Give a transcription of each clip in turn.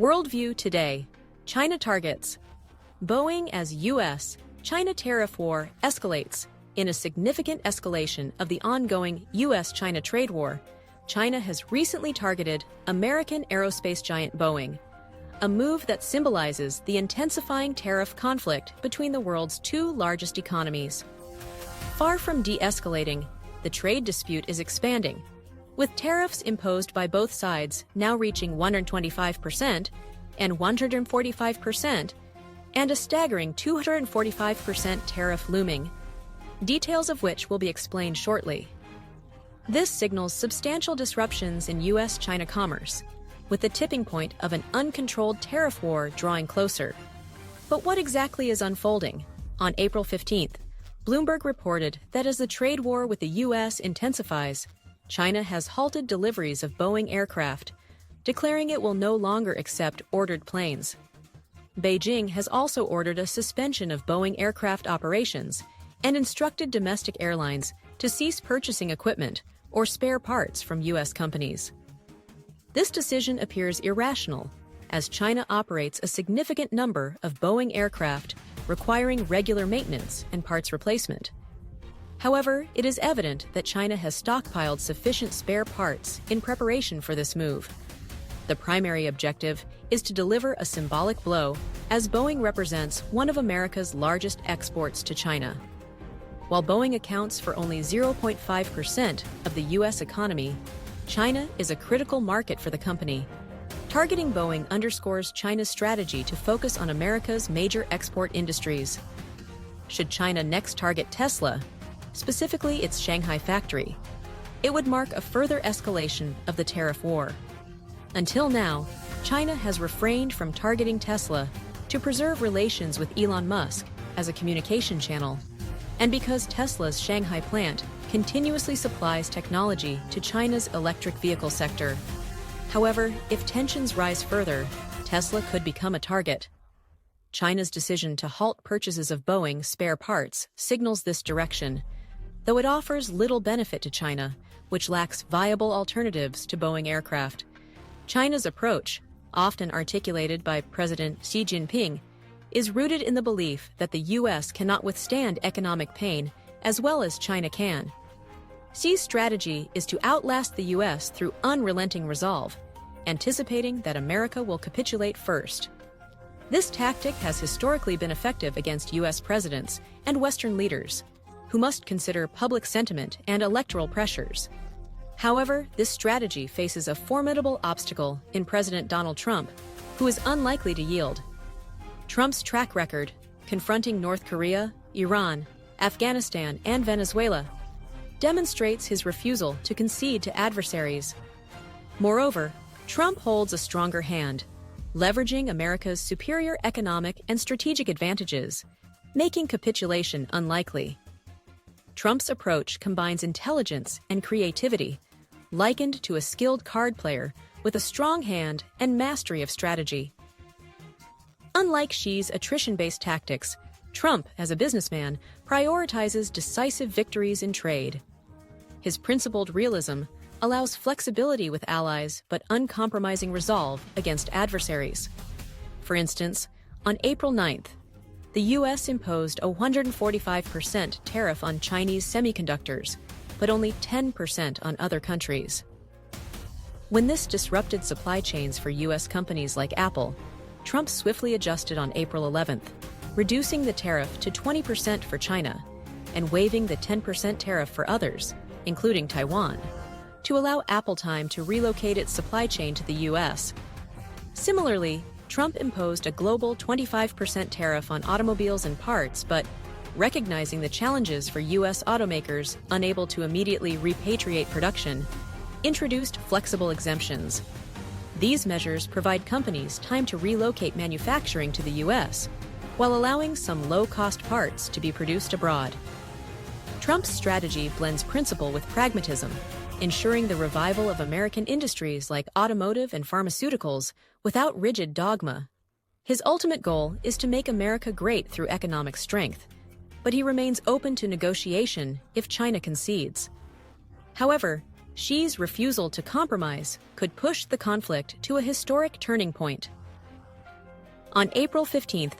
WorldView today. China targets. Boeing as U.S.-China tariff war escalates. In a significant escalation of the ongoing U.S.-China trade war, China has recently targeted American aerospace giant Boeing, a move that symbolizes the intensifying tariff conflict between the world's two largest economies. Far from de-escalating, the trade dispute is expanding, with tariffs imposed by both sides now reaching 125% and 145%, and a staggering 245% tariff looming, details of which will be explained shortly. This signals substantial disruptions in U.S.-China commerce, with the tipping point of an uncontrolled tariff war drawing closer. But what exactly is unfolding? On April 15th, Bloomberg reported that as the trade war with the U.S. intensifies, China has halted deliveries of Boeing aircraft, declaring it will no longer accept ordered planes. Beijing has also ordered a suspension of Boeing aircraft operations and instructed domestic airlines to cease purchasing equipment or spare parts from U.S. companies. This decision appears irrational, as China operates a significant number of Boeing aircraft requiring regular maintenance and parts replacement. However, it is evident that China has stockpiled sufficient spare parts in preparation for this move. The primary objective is to deliver a symbolic blow, as Boeing represents one of America's largest exports to China. While Boeing accounts for only 0.5% of the U.S. economy, China is a critical market for the company. Targeting Boeing underscores China's strategy to focus on America's major export industries. Should China next target Tesla, specifically its Shanghai factory, it would mark a further escalation of the tariff war. Until now, China has refrained from targeting Tesla to preserve relations with Elon Musk as a communication channel, and because Tesla's Shanghai plant continuously supplies technology to China's electric vehicle sector. However, if tensions rise further, Tesla could become a target. China's decision to halt purchases of Boeing spare parts signals this direction, though it offers little benefit to China, which lacks viable alternatives to Boeing aircraft. China's approach, often articulated by President Xi Jinping, is rooted in the belief that the U.S. cannot withstand economic pain as well as China can. Xi's strategy is to outlast the U.S. through unrelenting resolve, anticipating that America will capitulate first. This tactic has historically been effective against U.S. presidents and Western leaders, who must consider public sentiment and electoral pressures. However, this strategy faces a formidable obstacle in President Donald Trump, who is unlikely to yield. Trump's track record, confronting North Korea, Iran, Afghanistan, and Venezuela, demonstrates his refusal to concede to adversaries. Moreover, Trump holds a stronger hand, leveraging America's superior economic and strategic advantages, making capitulation unlikely. Trump's approach combines intelligence and creativity, likened to a skilled card player with a strong hand and mastery of strategy. Unlike Xi's attrition-based tactics, Trump, as a businessman, prioritizes decisive victories in trade. His principled realism allows flexibility with allies but uncompromising resolve against adversaries. For instance, on April 9th, the U.S. imposed a 145% tariff on Chinese semiconductors, but only 10% on other countries. When this disrupted supply chains for U.S. companies like Apple, Trump swiftly adjusted on April 11th, reducing the tariff to 20% for China and waiving the 10% tariff for others, including Taiwan, to allow Apple time to relocate its supply chain to the U.S. Similarly, Trump imposed a global 25% tariff on automobiles and parts, but, recognizing the challenges for U.S. automakers unable to immediately repatriate production, introduced flexible exemptions. These measures provide companies time to relocate manufacturing to the U.S., while allowing some low-cost parts to be produced abroad. Trump's strategy blends principle with pragmatism, ensuring the revival of American industries like automotive and pharmaceuticals without rigid dogma. His ultimate goal is to make America great through economic strength, but he remains open to negotiation if China concedes. However, Xi's refusal to compromise could push the conflict to a historic turning point. On April 15th,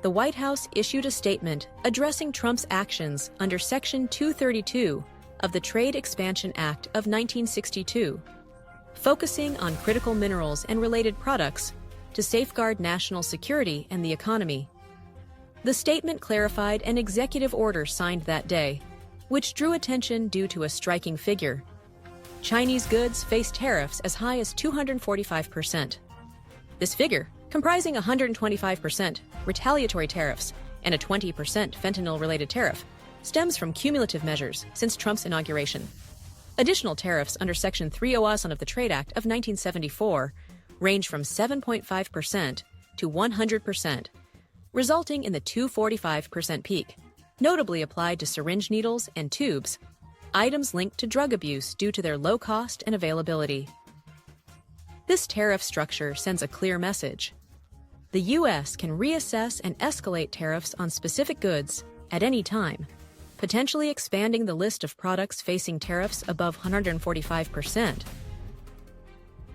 the White House issued a statement addressing Trump's actions under Section 232 of the Trade Expansion Act of 1962, focusing on critical minerals and related products to safeguard national security and the economy. The statement clarified an executive order signed that day, which drew attention due to a striking figure. Chinese goods face tariffs as high as 245%. This figure, comprising 125% retaliatory tariffs and a 20% fentanyl-related tariff, stems from cumulative measures since Trump's inauguration. Additional tariffs under Section 301 of the Trade Act of 1974 range from 7.5% to 100%, resulting in the 245% peak, notably applied to syringe needles and tubes, items linked to drug abuse due to their low cost and availability. This tariff structure sends a clear message. The U.S. can reassess and escalate tariffs on specific goods at any time, potentially expanding the list of products facing tariffs above 145%.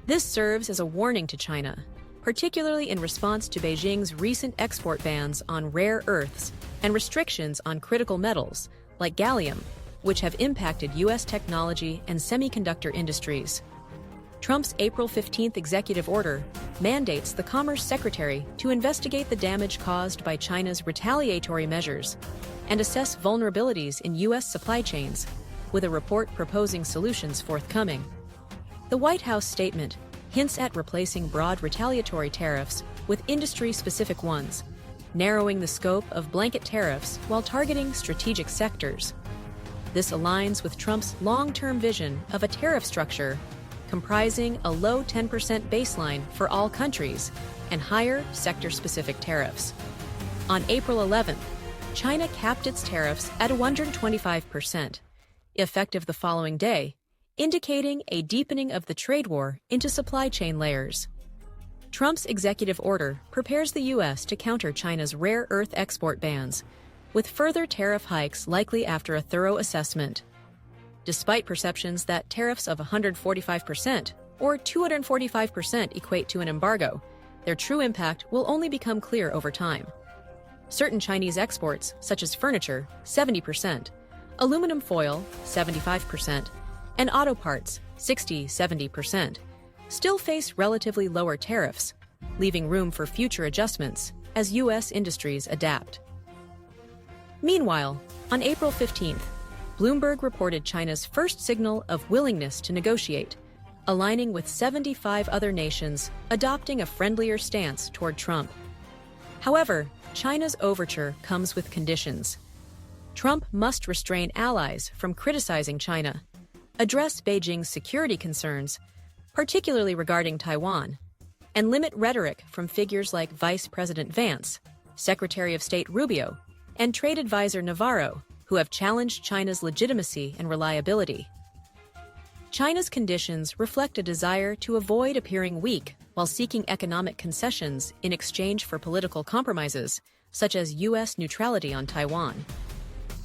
This serves as a warning to China, particularly in response to Beijing's recent export bans on rare earths and restrictions on critical metals, like gallium, which have impacted U.S. technology and semiconductor industries. Trump's April 15th executive order mandates the Commerce Secretary to investigate the damage caused by China's retaliatory measures and assess vulnerabilities in U.S. supply chains, with a report proposing solutions forthcoming. The White House statement hints at replacing broad retaliatory tariffs with industry-specific ones, narrowing the scope of blanket tariffs while targeting strategic sectors. This aligns with Trump's long-term vision of a tariff structure comprising a low 10% baseline for all countries and higher sector-specific tariffs. On April 11th, China capped its tariffs at 125%, effective the following day, indicating a deepening of the trade war into supply chain layers. Trump's executive order prepares the U.S. to counter China's rare earth export bans, with further tariff hikes likely after a thorough assessment. Despite perceptions that tariffs of 145% or 245% equate to an embargo, their true impact will only become clear over time. Certain Chinese exports, such as furniture, 70%, aluminum foil, 75%, and auto parts, 60–70%, still face relatively lower tariffs, leaving room for future adjustments as U.S. industries adapt. Meanwhile, on April 15th, Bloomberg reported China's first signal of willingness to negotiate, aligning with 75 other nations adopting a friendlier stance toward Trump. However, China's overture comes with conditions. Trump must restrain allies from criticizing China, address Beijing's security concerns, particularly regarding Taiwan, and limit rhetoric from figures like Vice President Vance, Secretary of State Rubio, and Trade Advisor Navarro, who have challenged China's legitimacy and reliability. China's conditions reflect a desire to avoid appearing weak while seeking economic concessions in exchange for political compromises, such as U.S. neutrality on Taiwan.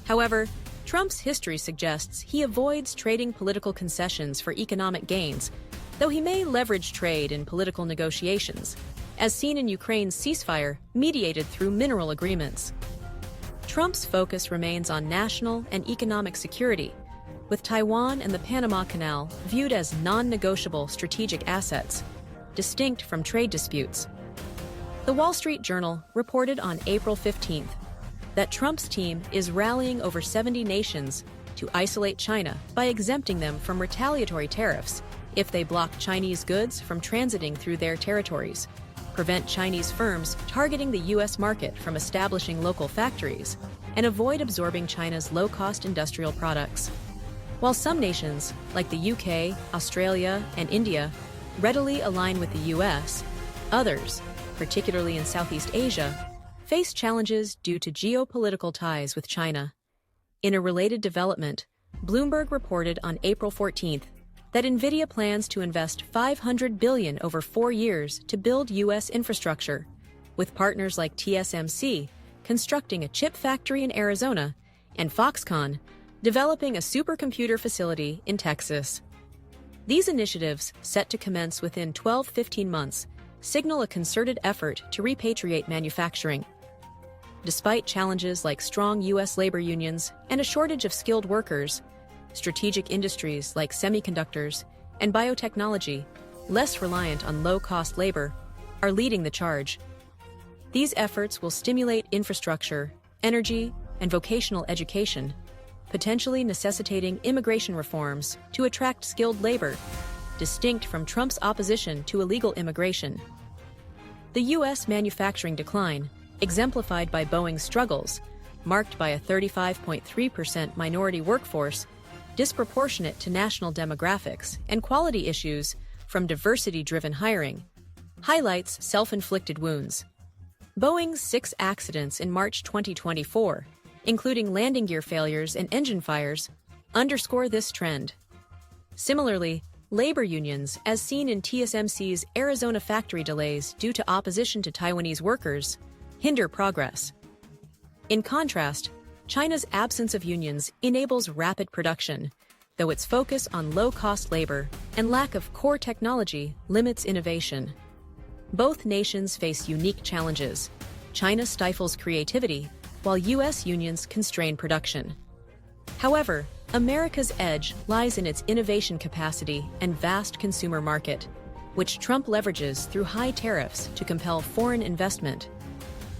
However, Trump's history suggests he avoids trading political concessions for economic gains, though he may leverage trade in political negotiations, as seen in Ukraine's ceasefire mediated through mineral agreements. Trump's focus remains on national and economic security, with Taiwan and the Panama Canal viewed as non-negotiable strategic assets, distinct from trade disputes. The Wall Street Journal reported on April 15th that Trump's team is rallying over 70 nations to isolate China by exempting them from retaliatory tariffs if they block Chinese goods from transiting through their territories, prevent Chinese firms targeting the U.S. market from establishing local factories, and avoid absorbing China's low-cost industrial products. While some nations, like the UK, Australia, and India, readily align with the U.S., others, particularly in Southeast Asia, face challenges due to geopolitical ties with China. In a related development, Bloomberg reported on April 14th that NVIDIA plans to invest $500 billion over 4 years to build U.S. infrastructure, with partners like TSMC constructing a chip factory in Arizona and Foxconn developing a supercomputer facility in Texas. These initiatives, set to commence within 12–15 months, signal a concerted effort to repatriate manufacturing. Despite challenges like strong U.S. labor unions and a shortage of skilled workers, strategic industries like semiconductors and biotechnology, less reliant on low-cost labor, are leading the charge. These efforts will stimulate infrastructure, energy, and vocational education, potentially necessitating immigration reforms to attract skilled labor, distinct from Trump's opposition to illegal immigration. The U.S. manufacturing decline, exemplified by Boeing's struggles, marked by a 35.3% minority workforce, disproportionate to national demographics and quality issues from diversity-driven hiring, highlights self-inflicted wounds. Boeing's 6 accidents in March 2024, including landing gear failures and engine fires, underscore this trend. Similarly, labor unions, as seen in TSMC's Arizona factory delays due to opposition to Taiwanese workers, hinder progress. In contrast, China's absence of unions enables rapid production, though its focus on low-cost labor and lack of core technology limits innovation. Both nations face unique challenges. China stifles creativity, while U.S. unions constrain production. However, America's edge lies in its innovation capacity and vast consumer market, which Trump leverages through high tariffs to compel foreign investment.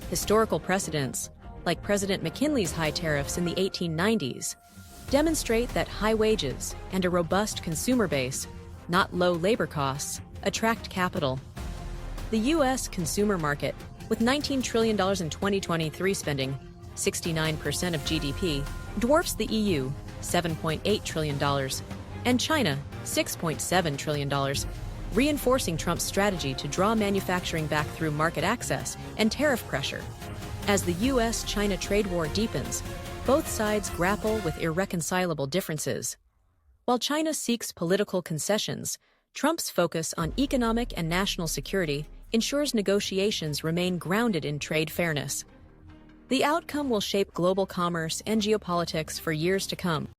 Historical precedents, like President McKinley's high tariffs in the 1890s, demonstrate that high wages and a robust consumer base, not low labor costs, attract capital. The U.S. consumer market, with $19 trillion in 2023 spending, 69% of GDP, dwarfs the EU, $7.8 trillion, and China, $6.7 trillion, reinforcing Trump's strategy to draw manufacturing back through market access and tariff pressure. As the U.S.-China trade war deepens, both sides grapple with irreconcilable differences. While China seeks political concessions, Trump's focus on economic and national security ensures negotiations remain grounded in trade fairness. The outcome will shape global commerce and geopolitics for years to come.